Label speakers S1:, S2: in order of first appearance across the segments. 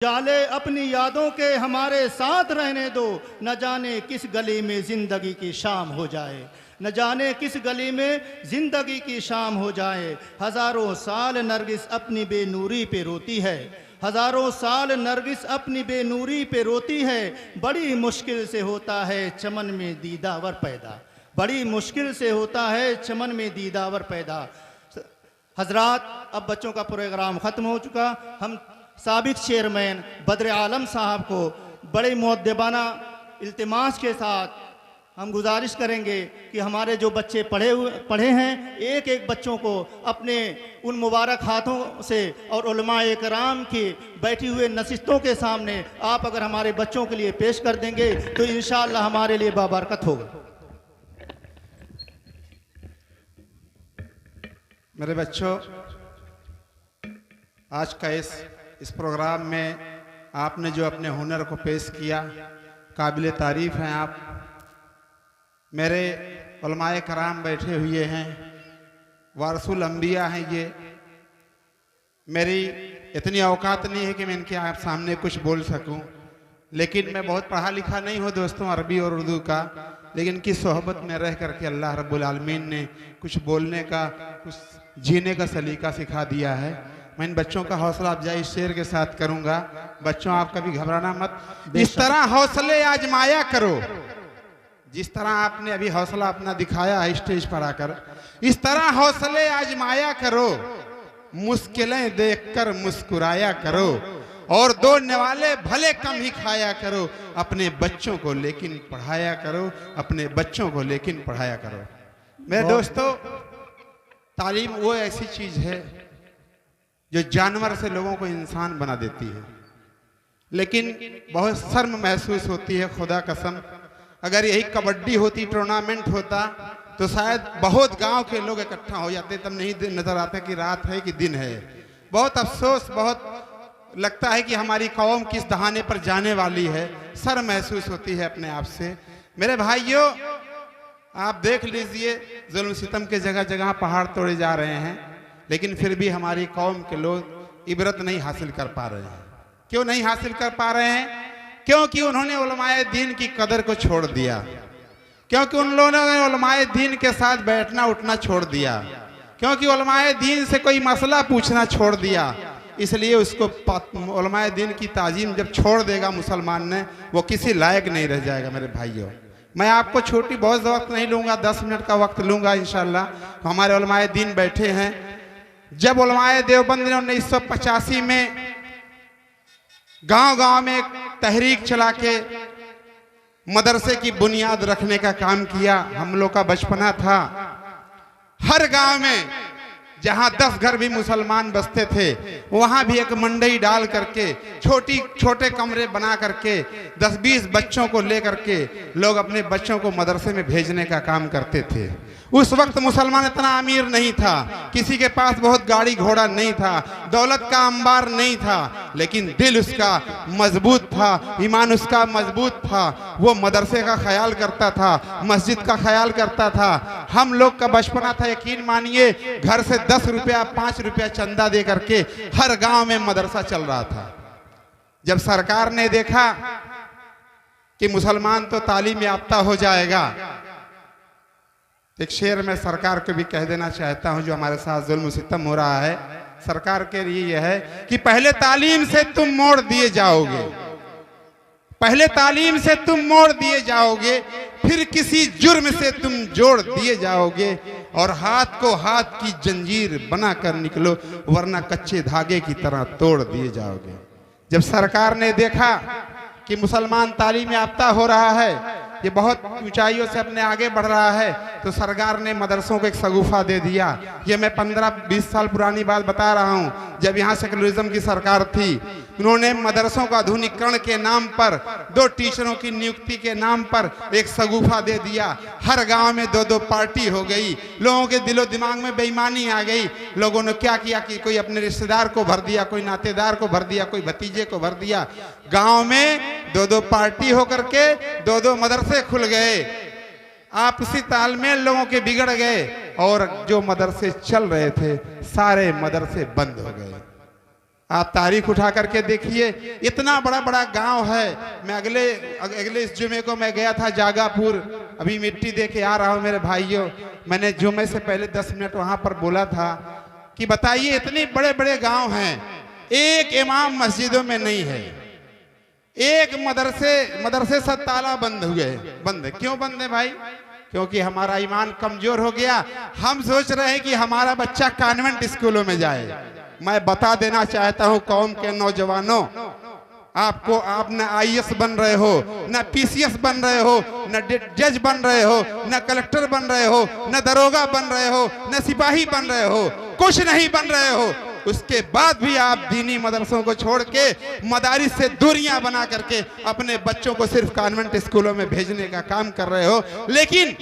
S1: जाले अपनी यादों के हमारे साथ रहने दो, न जाने किस गली में ज़िंदगी की शाम हो जाए, न जाने किस गली में ज़िंदगी की शाम हो जाए। हज़ारों साल नरगिस अपनी बेनूरी पे रोती है, हज़ारों साल नरगिस अपनी बेनूरी पे रोती है। बड़ी मुश्किल से होता है चमन में दीदावर पैदा, बड़ी मुश्किल से होता है चमन में दीदावर पैदा। हजरात, अब बच्चों का प्रोग्राम ख़त्म हो चुका। हम साबिक चेयरमैन बद्र आलम साहब को बड़े मुअद्दबाना इल्तिमास के साथ हम गुजारिश करेंगे कि हमारे जो बच्चे पढ़े हैं, एक एक बच्चों को अपने उन मुबारक हाथों से और उलमाए कराम की बैठी हुए नशिस्तों के सामने आप अगर हमारे बच्चों के लिए पेश कर देंगे तो इंशाअल्लाह हमारे लिए बाबरकत होगा।
S2: मेरे बच्चों, आज का इस प्रोग्राम में आपने जो अपने हुनर को पेश किया, काबिल तारीफ़ हैं आप। मेरे उलमाए कराम बैठे हुए हैं, वारसुल अंबिया हैं ये। मेरी इतनी औकात नहीं है कि मैं इनके आप सामने कुछ बोल सकूं, लेकिन मैं बहुत पढ़ा लिखा नहीं हूं दोस्तों, अरबी और उर्दू का, लेकिन इनकी सोहबत में रह करके अल्लाह रब्बुल आलमीन ने कुछ बोलने का, कुछ जीने का सलीका सिखा दिया है। मैं इन बच्चों का हौसला अफजाई शेर के साथ करूंगा। बच्चों, आप कभी घबराना मत, इस तरह हौसले आजमाया करो जिस तरह आपने अभी हौसला अपना दिखाया है स्टेज पर आकर, इस तरह हौसले आजमाया करो। मुश्किलें देखकर मुस्कुराया करो और दो निवाले भले कम ही खाया करो। अपने बच्चों को लेकिन पढ़ाया करो, अपने बच्चों को लेकिन पढ़ाया करो। मेरे दोस्तों, तालीम वो ऐसी चीज है जो जानवर से लोगों को इंसान बना देती है, लेकिन बहुत शर्म महसूस होती है। खुदा कसम, अगर यही कबड्डी होती, टूर्नामेंट होता, तो शायद बहुत गांव के लोग इकट्ठा हो जाते, तब नहीं नजर आता कि रात है कि दिन है। बहुत अफसोस, बहुत लगता है कि हमारी कौम किस दहाने पर जाने वाली है। शर्म महसूस होती है अपने आप से। मेरे भाइयों, आप देख लीजिए, जुल्म सितम के जगह जगह पहाड़ तोड़े जा रहे हैं, लेकिन फिर भी हमारी कौम के लोग इबरत नहीं हासिल कर पा रहे हैं। क्यों नहीं हासिल कर पा रहे हैं? क्योंकि उन्होंने उलमाए दीन की कदर को छोड़ दिया, क्योंकि उन लोगों ने उलमाए दीन के साथ बैठना उठना छोड़ दिया, क्योंकि उलमाए दीन से कोई मसला पूछना छोड़ दिया। इसलिए उसको उलमाए दीन की ताजीम जब छोड़ देगा मुसलमान ने, वो किसी लायक नहीं रह जाएगा। मेरे भाइयों, मैं आपको छोटी बहुत वक्त नहीं लूँगा, 10 मिनट का वक्त लूँगा इंशाअल्लाह। हमारे उलमाए दीन बैठे हैं। जब उलमाए देवबंद ने 1985 में गांव-गांव में एक तहरीक चला के मदरसे की बुनियाद रखने का काम किया, हम लोग का बचपना था। हर गांव में जहां 10 घर भी मुसलमान बसते थे, वहां भी एक मंडई डाल करके, छोटे कमरे बना करके 10-20 बच्चों को लेकर के लोग अपने बच्चों को मदरसे में भेजने का काम करते थे। उस वक्त मुसलमान इतना अमीर नहीं था, किसी के पास बहुत गाड़ी घोड़ा नहीं था, दौलत का अंबार नहीं था, लेकिन दिल उसका मजबूत था, ईमान उसका मजबूत था। वो मदरसे का ख्याल करता था, मस्जिद का ख्याल करता था। हम लोग का बचपना था, यकीन मानिए, घर से 10 रुपया 5 रुपया चंदा दे करके हर गांव में मदरसा चल रहा था। जब सरकार ने देखा कि मुसलमान तो तालीम याफ्ता हो जाएगा, एक शेर में सरकार को भी कह देना चाहता हूं, जो हमारे साथ जुल्म सितम हो रहा है, सरकार के लिए यह है कि पहले तालीम से तुम मोड़ दिए जाओगे, पहले तालीम से तुम मोड़ दिए जाओगे, फिर किसी जुर्म से तुम जोड़ दिए जाओगे, और हाथ को हाथ की जंजीर बनाकर निकलो, वरना कच्चे धागे की तरह तोड़ दिए जाओगे। जब सरकार ने देखा कि मुसलमान तालीम याफ्ता हो रहा है, ये बहुत ऊंचाइयों से अपने आगे बढ़ रहा है, तो सरकार ने मदरसों को एक शगुफा दे दिया। ये मैं 15-20 साल पुरानी बात बता रहा हूँ, जब यहाँ सेकुलरिज्म की सरकार थी। उन्होंने मदरसों का आधुनिकीकरण के नाम पर, 2 टीचरों की नियुक्ति के नाम पर एक शगुफा दे दिया। हर गांव में 2-2 पार्टी हो गई, लोगों के दिलो दिमाग में बेईमानी आ गई। लोगों ने क्या किया कि कोई अपने रिश्तेदार को भर दिया, कोई नातेदार को भर दिया, कोई भतीजे को भर दिया। गाँव में 2-2 पार्टी होकर के 2-2 मदरसे खुल गए। आपसी तालमेल लोगों के बिगड़ गए, और जो मदरसे चल रहे थे सारे मदरसे बंद हो गए। आप तारीख उठा करके देखिए, इतना बड़ा बड़ा गांव है। मैं अगले इस जुमे को मैं गया था जागापुर, अभी मिट्टी दे के आ रहा हूं मेरे भाइयों। मैंने जुमे से पहले 10 मिनट वहां पर बोला था कि बताइए इतने बड़े बड़े गांव हैं, एक इमाम मस्जिदों में नहीं है, एक मदरसे सब ताला बंद हुए। बंद है, क्यों बंद है भाई? क्योंकि हमारा ईमान कमजोर हो गया। हम सोच रहे हैं कि हमारा बच्चा कॉन्वेंट स्कूलों में जाए। मैं बता देना चाहता हूं कौम के नौजवानों, आप न आईएएस बन रहे हो, न पीसीएस बन रहे हो, न जज बन रहे हो, न कलेक्टर बन रहे हो, न दरोगा बन रहे हो, न सिपाही बन रहे हो, कुछ नहीं बन रहे हो। उसके बाद भी आप दीनी मदरसों को छोड़ के मदारिस से दूरियां बना करके अपने बच्चों को सिर्फ कॉन्वेंट स्कूलों में भेजने का काम कर रहे हो। लेकिन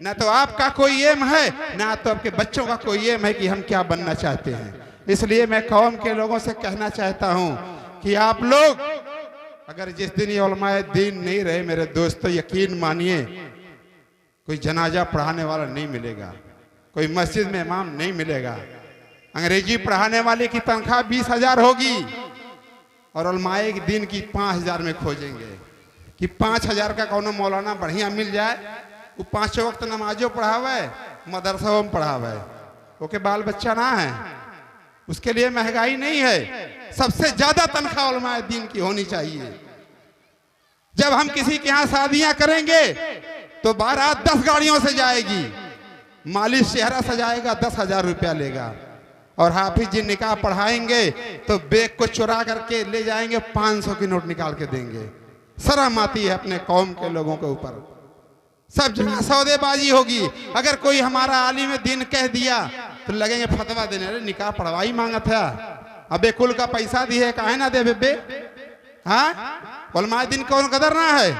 S2: ना तो आपका कोई एम है, ना तो आपके बच्चों का कोई एम है कि हम क्या बनना चाहते हैं। इसलिए मैं कौम के लोगों से कहना चाहता हूं कि आप लोग अगर जिस दिन ये उलमाए दीन नहीं रहे, मेरे दोस्तों यकीन मानिए कोई जनाजा पढ़ाने वाला नहीं मिलेगा, कोई मस्जिद में इमाम नहीं मिलेगा। अंग्रेजी पढ़ाने वाले की तनख्वाह 20,000 होगी और उलमाए दीन की 5,000 में खोजेंगे कि 5,000 का कौन मौलाना बढ़िया मिल जाए, वो 5 वक्त नमाजों पढ़ावे, मदरसों में पढ़ावे, ओके बाल बच्चा ना है, उसके लिए महंगाई नहीं है। सबसे ज्यादा तनख्वाह उलमाए दीन की होनी चाहिए। जब हम किसी के यहाँ शादियां करेंगे तो बारात 10 गाड़ियों से जाएगी, मालिक चेहरा सजाएगा 10,000 रुपया लेगा, और हाफिज जी निकाह पढ़ाएंगे तो बैग को चुरा करके ले जाएंगे, 500 की नोट निकाल के देंगे। शर्म आती है अपने कौम के लोगों के ऊपर। सब जगह सौदेबाजी होगी। अगर कोई हमारा आलिम दीन कह दिया तो लगेंगे फतवा देने, अरे निकाह पढ़वाई मांगा था, अबे कुल का पैसा दी है काहे ना दे बेबे। हाँ, उलमाए दीन कौन कदर ना है?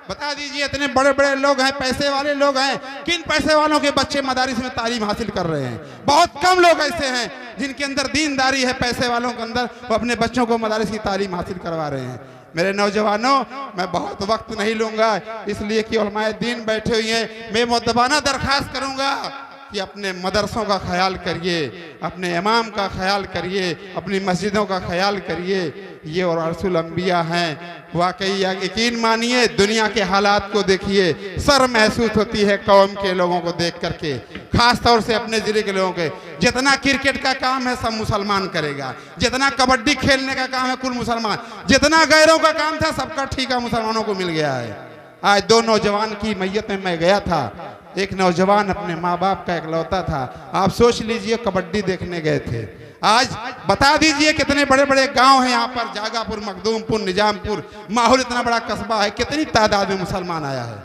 S2: बता दीजिए, इतने बड़े बड़े लोग हैं, पैसे वाले लोग हैं, किन पैसे वालों के बच्चे मदारिस में तालीम हासिल कर रहे हैं? बहुत कम लोग ऐसे हैं जिनके अंदर दीनदारी है, पैसे वालों के अंदर वो अपने बच्चों को मदारिस की तालीम हासिल करवा रहे हैं। मेरे नौजवानों, मैं बहुत वक्त नहीं लूंगा, इसलिए कि उलमाए दीन बैठे हुए हैं। मैं मुद्दबाना दरखास्त करूंगा कि अपने मदरसों का ख्याल करिए, अपने इमाम का ख्याल करिए, अपनी मस्जिदों का ख्याल करिए। ये और रसूल अंबिया हैं। वाकई यकीन मानिए, दुनिया के हालात को देखिए, शर्म महसूस होती है कौम के लोगों को देख करके, खास तौर से अपने जिले के लोगों के। जितना क्रिकेट का काम है सब मुसलमान करेगा, जितना कबड्डी खेलने का काम है कुल मुसलमान, जितना गैरों का काम था सबका ठीका मुसलमानों को मिल गया है। आज 2 नौजवान की मैयत में मैं गया था। एक नौजवान अपने माँ बाप का इकलौता था। आप सोच लीजिए, कबड्डी देखने गए थे। आज बता दीजिए कितने बड़े बड़े गांव हैं यहाँ पर, जागापुर, मखदूमपुर, निजामपुर, माहौल इतना बड़ा कस्बा है, कितनी तादाद में मुसलमान आया है।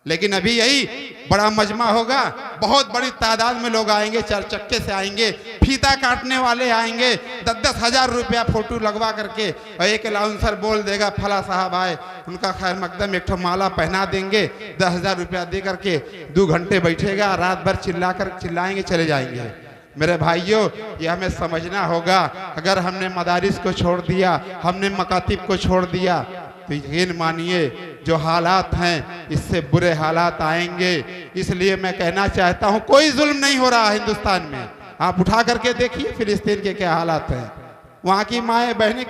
S2: लेकिन अभी यही बड़ा मजमा होगा, बहुत बड़ी तादाद में लोग आएंगे, 4 चक्के से आएंगे, फीता काटने वाले आएंगे, 10-10 हजार रुपया फोटो लगवा करके, और एक अलाउंसर बोल देगा फला साहब आए, उनका खैर मकदम एक ठो माला पहना देंगे, 10,000 रुपया दे करके 2 घंटे बैठेगा, रात भर चिल्लाएंगे, चले जाएंगे। मेरे भाइयों, ये हमें समझना होगा। अगर हमने मदारिस को छोड़ दिया, हमने मकातिब को छोड़ दिया, तो यकीन मानिए जो हालात हैं इससे बुरे हालात आएंगे। इसलिए मैं कहना चाहता हूं, कोई जुल्म नहीं हो रहा हिंदुस्तान में। आप उठा करके देखिए फिलिस्तीन के क्या हालात हैं, वहाँ की माएँ बहनें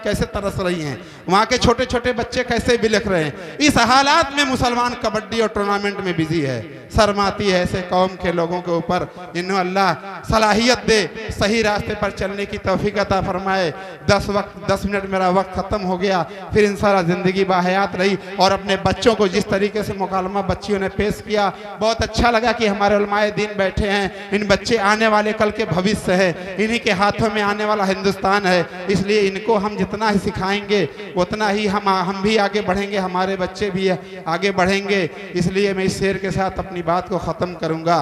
S2: कैसे तरस रही हैं, वहाँ के छोटे छोटे बच्चे कैसे बिलख रहे हैं। इस हालात में मुसलमान कबड्डी और टूर्नामेंट में बिजी है। शर्म आती है ऐसे कौम के लोगों के ऊपर। इन्हें अल्लाह सलाहियत दे, सही रास्ते पर चलने की तौफीक अता फरमाए। 10 मिनट मेरा वक्त ख़त्म हो गया, फिर इंशाअल्लाह ज़िंदगी बाहयात रही। और अपने बच्चों को जिस तरीके से मुकालमा बच्चियों ने पेश किया, बहुत अच्छा लगा कि हमारे उलमाए दीन बैठे हैं। इन बच्चे आने वाले कल के भविष्य हैं, इन्हीं के हाथों में आने वाला हिंदुस्तान है। इसलिए इनको हम जितना ही सिखाएंगे उतना ही हम भी आगे बढ़ेंगे, हमारे बच्चे भी आगे बढ़ेंगे। इसलिए मैं इस शेर के साथ अपनी बात को खत्म करूंगा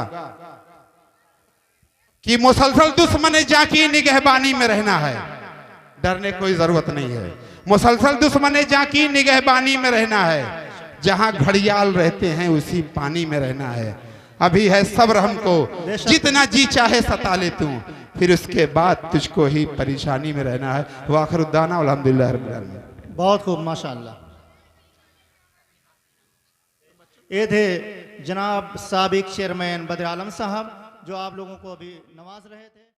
S2: कि मुसलसल दुश्मन जाकी निगहबानी में रहना है, डरने कोई जरूरत नहीं है। मुसलसल दुश्मन जाकी निगहबानी में रहना है, जहां घड़ियाल रहते हैं उसी पानी में रहना है। अभी है सब्र हमको, जितना जी चाहे सता ले तू, फिर उसके बाद तुझको ही परेशानी में रहना है। वाखिरुद्दाना अल्हम्दुलिल्लाह रब्बिल आलमीन।
S1: बहुत खूब, माशाअल्लाह। ये थे जनाब साबिक चेयरमैन बद्र आलम साहब, जो आप लोगों को अभी नवाज रहे थे।